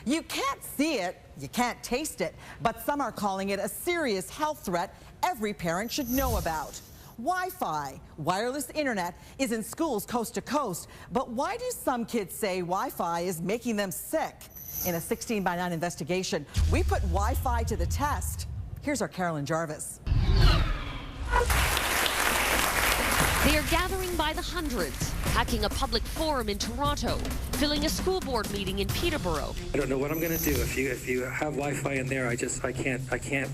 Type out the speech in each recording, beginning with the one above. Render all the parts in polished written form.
You can't see it, you can't taste it, but some are calling it a serious health threat every parent should know about. Wi-Fi, wireless internet, is in schools coast to coast, but why do some kids say Wi-Fi is making them sick? In a 16:9 investigation, we put Wi-Fi to the test. Here's our Carolyn Jarvis. They are gathering by the hundreds, packing a public forum in Toronto, filling a school board meeting in Peterborough. I don't know what I'm going to do if you have Wi-Fi in there. I can't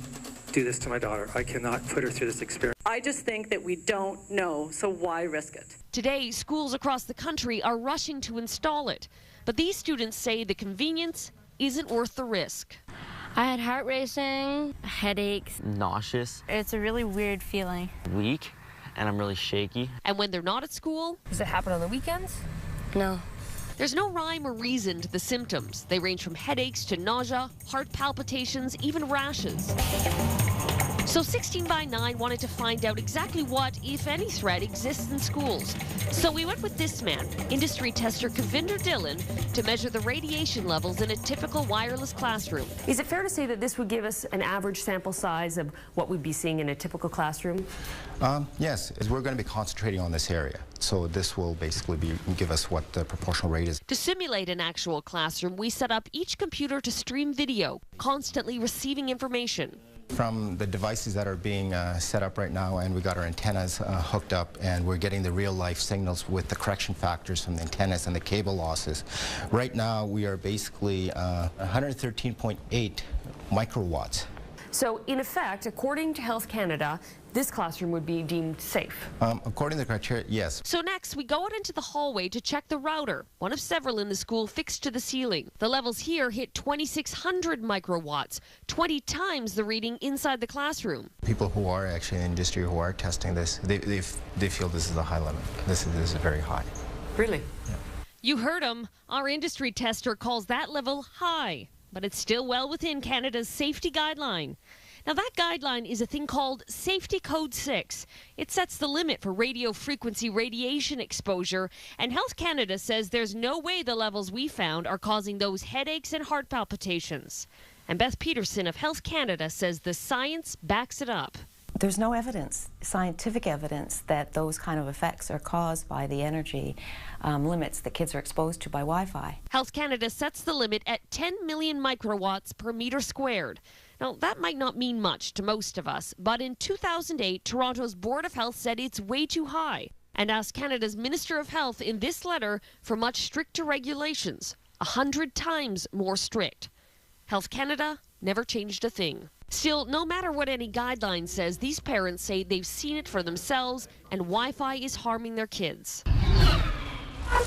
do this to my daughter. I cannot put her through this experience. I just think that we don't know, so why risk it? Today, schools across the country are rushing to install it, but these students say the convenience isn't worth the risk. I had heart racing, headaches, nauseous. It's a really weird feeling. Weak, and I'm really shaky. And when they're not at school? Does it happen on the weekends? No. There's no rhyme or reason to the symptoms. They range from headaches to nausea, heart palpitations, even rashes. So 16:9 wanted to find out exactly what, if any, threat exists in schools. So we went with this man, industry tester Kavinder Dillon, to measure the radiation levels in a typical wireless classroom. Is it fair to say that this would give us an average sample size of what we'd be seeing in a typical classroom? Yes, we're going to be concentrating on this area. So this will basically give us what the proportional rate is. To simulate an actual classroom, we set up each computer to stream video, constantly receiving information. From the devices that are being set up right now, and we got our antennas hooked up, and we're getting the real-life signals with the correction factors from the antennas and the cable losses. Right now, we are basically 113.8 microwatts. So, in effect, according to Health Canada, this classroom would be deemed safe. According to the criteria, yes. So next, we go out into the hallway to check the router, one of several in the school fixed to the ceiling. The levels here hit 2,600 microwatts, 20 times the reading inside the classroom. People who are actually in the industry who are testing this, they feel this is a high limit. This is very high. Really? Yeah. You heard him. Our industry tester calls that level high, but it's still well within Canada's safety guideline. Now, that guideline is a thing called Safety Code 6. It sets the limit for radio frequency radiation exposure, and Health Canada says there's no way the levels we found are causing those headaches and heart palpitations. And Beth Peterson of Health Canada says the science backs it up. There's no evidence, scientific evidence, that those kind of effects are caused by the energy limits that kids are exposed to by Wi-Fi. Health Canada sets the limit at 10 million microwatts per meter squared. Now, that might not mean much to most of us, but in 2008, Toronto's Board of Health said it's way too high and asked Canada's Minister of Health in this letter for much stricter regulations, 100 times more strict. Health Canada never changed a thing. Still, no matter what any guideline says, these parents say they've seen it for themselves and Wi-Fi is harming their kids.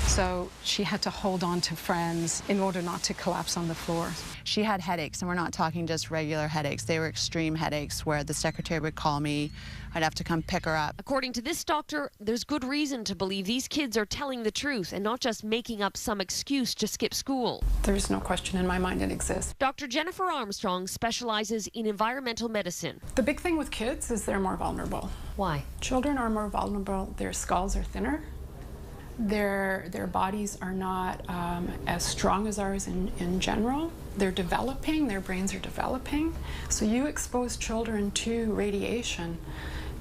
So she had to hold on to friends in order not to collapse on the floor. She had headaches, and we're not talking just regular headaches. They were extreme headaches where the secretary would call me. I'd have to come pick her up. According to this doctor, there's good reason to believe these kids are telling the truth and not just making up some excuse to skip school. There's no question in my mind it exists. Dr. Jennifer Armstrong specializes in environmental medicine. The big thing with kids is they're more vulnerable. Why? Children are more vulnerable. Their skulls are thinner. Their bodies are not as strong as ours in general. They're developing, their brains are developing. So you expose children to radiation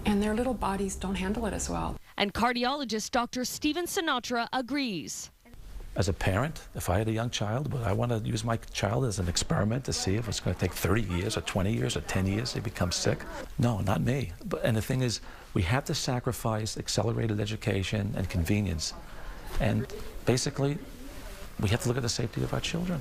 and their little bodies don't handle it as well. And cardiologist Dr. Stephen Sinatra agrees. As a parent, if I had a young child, would I want to use my child as an experiment to see if it's going to take 30 years or 20 years or 10 years to become sick? No, not me. And the thing is, we have to sacrifice accelerated education and convenience. And basically, we have to look at the safety of our children.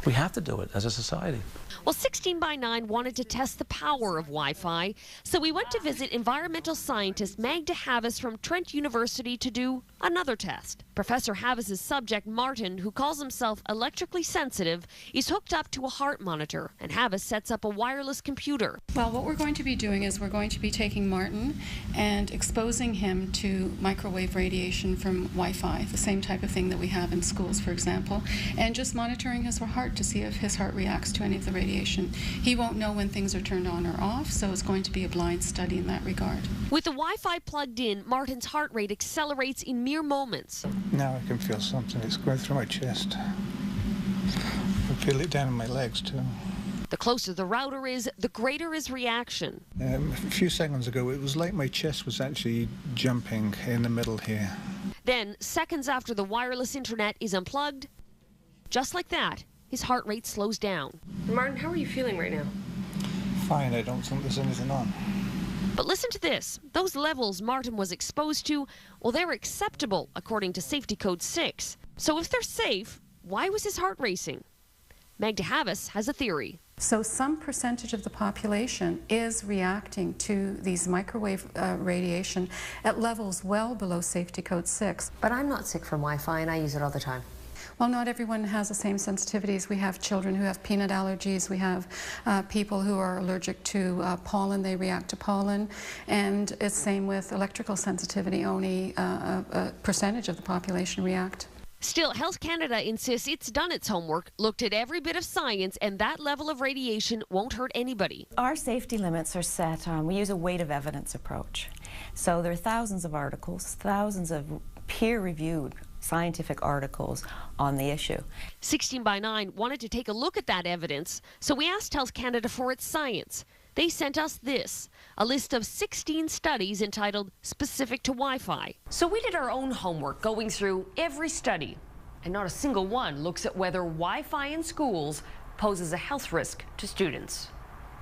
We have to do it as a society. Well, 16:9 wanted to test the power of Wi-Fi, so we went to visit environmental scientist Magda Havis from Trent University to do another test. Professor Havis's subject, Martin, who calls himself electrically sensitive, is hooked up to a heart monitor, and Havis sets up a wireless computer. Well, what we're going to be doing is we're going to be taking Martin and exposing him to microwave radiation from Wi-Fi, the same type of thing that we have in schools, for example, and just monitoring his heart to see if his heart reacts to any of the radiation. He won't know when things are turned on or off, so it's going to be a blind study in that regard. With the Wi-Fi plugged in, Martin's heart rate accelerates in mere moments. Now I can feel something. It's going through my chest. Feel it down in my legs too. The closer the router is, the greater his reaction. A few seconds ago, it was like my chest was actually jumping in the middle here. Then, seconds after the wireless internet is unplugged, just like that, his heart rate slows down. Martin, how are you feeling right now? Fine, I don't think there's anything on. But listen to this. Those levels Martin was exposed to, well, they're acceptable according to Safety Code 6. So if they're safe, why was his heart racing? Magda Havis has a theory. So some percentage of the population is reacting to these microwave radiation at levels well below Safety Code 6. But I'm not sick from Wi-Fi and I use it all the time. Well, not everyone has the same sensitivities. We have children who have peanut allergies. We have people who are allergic to pollen. They react to pollen. And it's same with electrical sensitivity. Only a percentage of the population react. Still, Health Canada insists it's done its homework, looked at every bit of science, and that level of radiation won't hurt anybody. Our safety limits are set on, we use a weight of evidence approach. So there are thousands of articles, thousands of peer-reviewed scientific articles on the issue. 16 by 9 wanted to take a look at that evidence, so we asked Health Canada for its science. They sent us this, a list of 16 studies entitled Specific to Wi-Fi. So we did our own homework going through every study, and not a single one looks at whether Wi-Fi in schools poses a health risk to students.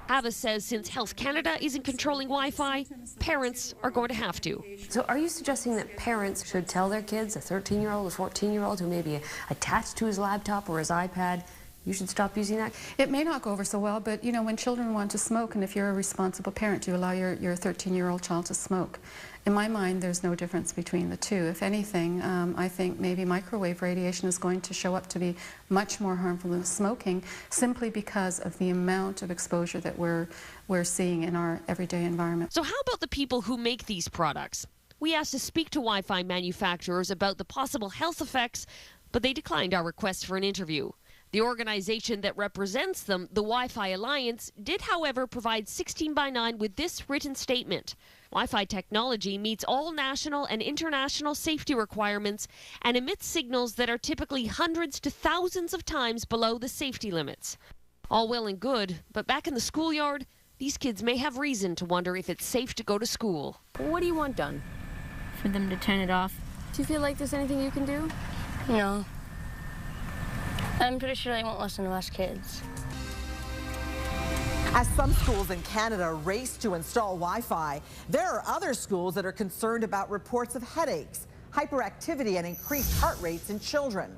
Havis says since Health Canada isn't controlling Wi-Fi, parents are going to have to. So are you suggesting that parents should tell their kids, a 13-year-old, a 14-year-old who may be attached to his laptop or his iPad, you should stop using that? It may not go over so well, but you know, when children want to smoke, and if you're a responsible parent, you allow your 13-year-old child to smoke. In my mind, there's no difference between the two. If anything, I think maybe microwave radiation is going to show up to be much more harmful than smoking, simply because of the amount of exposure that we're seeing in our everyday environment. So how about the people who make these products? We asked to speak to Wi-Fi manufacturers about the possible health effects, but they declined our request for an interview. The organization that represents them, the Wi-Fi Alliance, did, however, provide 16 by 9 with this written statement. Wi-Fi technology meets all national and international safety requirements and emits signals that are typically hundreds to thousands of times below the safety limits. All well and good, but back in the schoolyard, these kids may have reason to wonder if it's safe to go to school. What do you want done? For them to turn it off. Do you feel like there's anything you can do? No. I'm pretty sure they won't listen to us kids. As some schools in Canada race to install Wi-Fi, there are other schools that are concerned about reports of headaches, hyperactivity, and increased heart rates in children.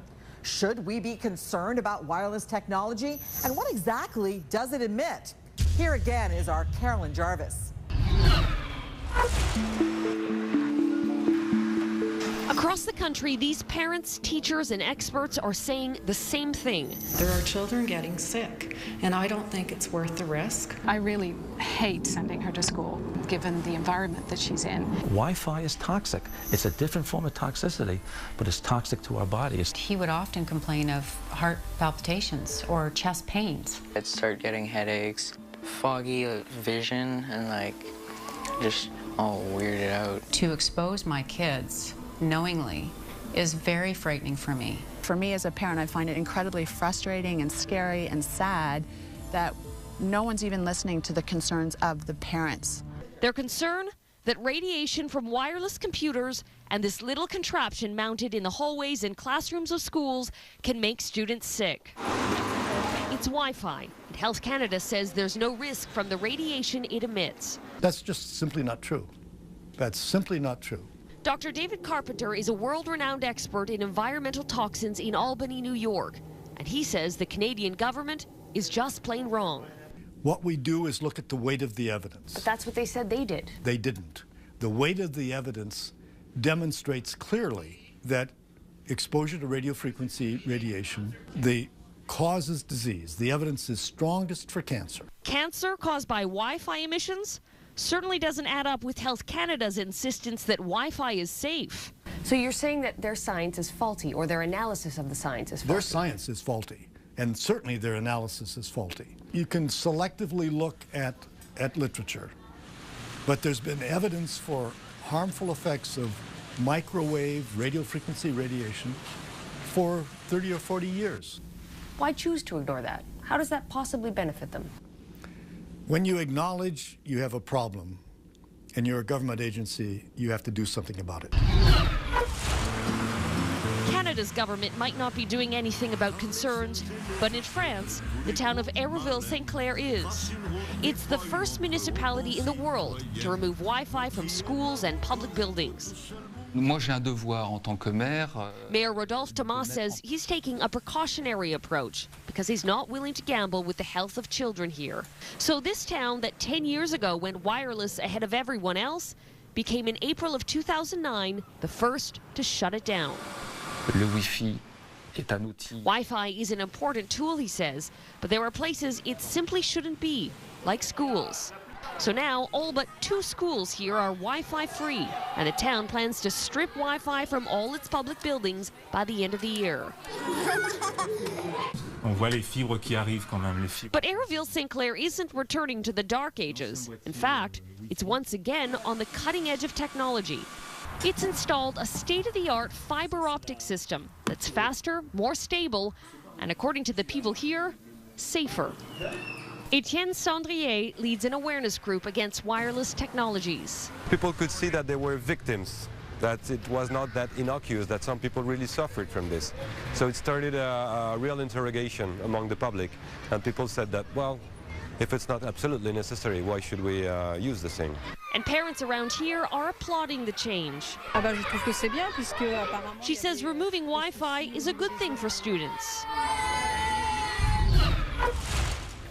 Should we be concerned about wireless technology? And what exactly does it emit? Here again is our Carolyn Jarvis. Across the country, these parents, teachers, and experts are saying the same thing. There are children getting sick, and I don't think it's worth the risk. I really hate sending her to school, given the environment that she's in. Wi-Fi is toxic. It's a different form of toxicity, but it's toxic to our bodies. He would often complain of heart palpitations or chest pains. I'd start getting headaches, foggy vision, and just all weirded out. To expose my kids knowingly is very frightening for me. For me as a parent, I find it incredibly frustrating and scary and sad that no one's even listening to the concerns of the parents. Their concern? That radiation from wireless computers and this little contraption mounted in the hallways and classrooms of schools can make students sick. It's Wi-Fi, and Health Canada says there's no risk from the radiation it emits. That's just simply not true. That's simply not true. Dr. David Carpenter is a world-renowned expert in environmental toxins in Albany, New York, and he says the Canadian government is just plain wrong. What we do is look at the weight of the evidence. But that's what they said they did. They didn't. The weight of the evidence demonstrates clearly that exposure to radio frequency radiation causes disease. The evidence is strongest for cancer. Cancer caused by Wi-Fi emissions certainly doesn't add up with Health Canada's insistence that Wi-Fi is safe. So you're saying that their science is faulty, or their analysis of the science is faulty? Their science is faulty, and certainly their analysis is faulty. You can selectively look at literature, but there's been evidence for harmful effects of microwave radio frequency radiation for 30 or 40 years. Why choose to ignore that? How does that possibly benefit them? When you acknowledge you have a problem and you're a government agency, you have to do something about it. Canada's government might not be doing anything about concerns, but in France, the town of Aéroville-Saint-Clair is. It's the first municipality in the world to remove Wi-Fi from schools and public buildings. Moi, j'ai un devoir en tant que maire. Mayor Rodolphe Thomas says he's taking a precautionary approach because he's not willing to gamble with the health of children here. So this town that 10 years ago went wireless ahead of everyone else became in April of 2009 the first to shut it down. Le Wi-Fi est un outil. Wi-Fi is an important tool, he says, but there are places it simply shouldn't be, like schools. So now, all but 2 schools here are Wi-Fi free, and the town plans to strip Wi-Fi from all its public buildings by the end of the year. On voit les fibres qui arrivent quand même, les fibres. But Aéroville-Saint-Clair isn't returning to the dark ages. In fact, it's once again on the cutting edge of technology. It's installed a state-of-the-art fiber optic system that's faster, more stable, and according to the people here, safer. Etienne Sandrier leads an awareness group against wireless technologies. People could see that they were victims, that it was not that innocuous, that some people really suffered from this. So it started a real interrogation among the public, and people said that, well, if it's not absolutely necessary, why should we use the thing? And parents around here are applauding the change. She says removing Wi-Fi is a good thing for students.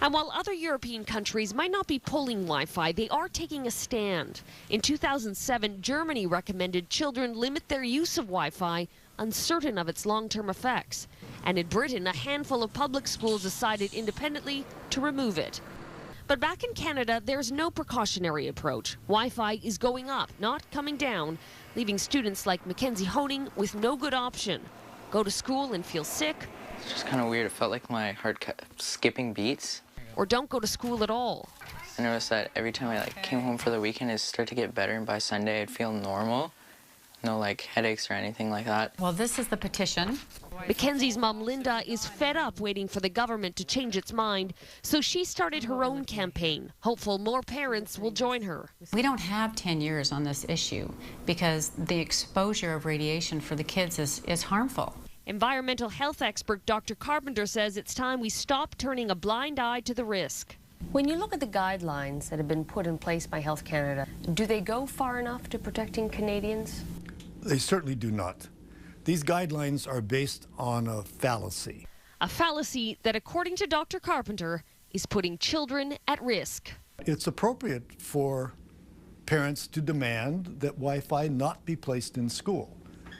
And while other European countries might not be pulling Wi-Fi, they are taking a stand. In 2007, Germany recommended children limit their use of Wi-Fi, uncertain of its long-term effects. And in Britain, a handful of public schools decided independently to remove it. But back in Canada, there's no precautionary approach. Wi-Fi is going up, not coming down, leaving students like Mackenzie Honing with no good option. Go to school and feel sick. It's just kind of weird. It felt like my heart kept skipping beats. Or don't go to school at all. I noticed that every time I came home for the weekend, it started to get better, and by Sunday, I'd feel normal. No headaches or anything like that. Well, this is the petition. Mackenzie's mom, Linda, is fed up waiting for the government to change its mind, so she started her own campaign, hopeful more parents will join her. We don't have 10 years on this issue because the exposure of radiation for the kids is harmful. Environmental health expert Dr. Carpenter says it's time we stop turning a blind eye to the risk. When you look at the guidelines that have been put in place by Health Canada, do they go far enough to protecting Canadians? They certainly do not. These guidelines are based on a fallacy. A fallacy that, according to Dr. Carpenter, is putting children at risk. It's appropriate for parents to demand that Wi-Fi not be placed in school.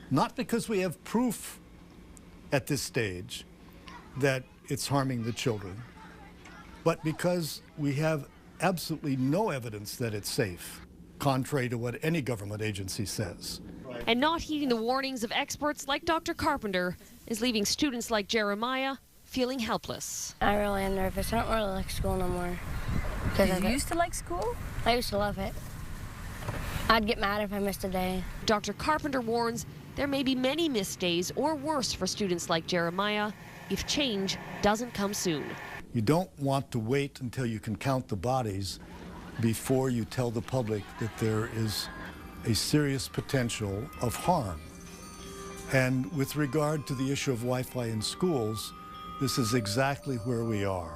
Not because we have proof at this stage that it's harming the children, but because we have absolutely no evidence that it's safe, contrary to what any government agency says. And not heeding the warnings of experts like Dr. Carpenter is leaving students like Jeremiah feeling helpless. I really am nervous. I don't really like school no more. You used to like school? I used to love it. I'd get mad if I missed a day. Dr. Carpenter warns there may be many missed days or worse for students like Jeremiah if change doesn't come soon. You don't want to wait until you can count the bodies before you tell the public that there is a serious potential of harm. And with regard to the issue of Wi-Fi in schools, this is exactly where we are.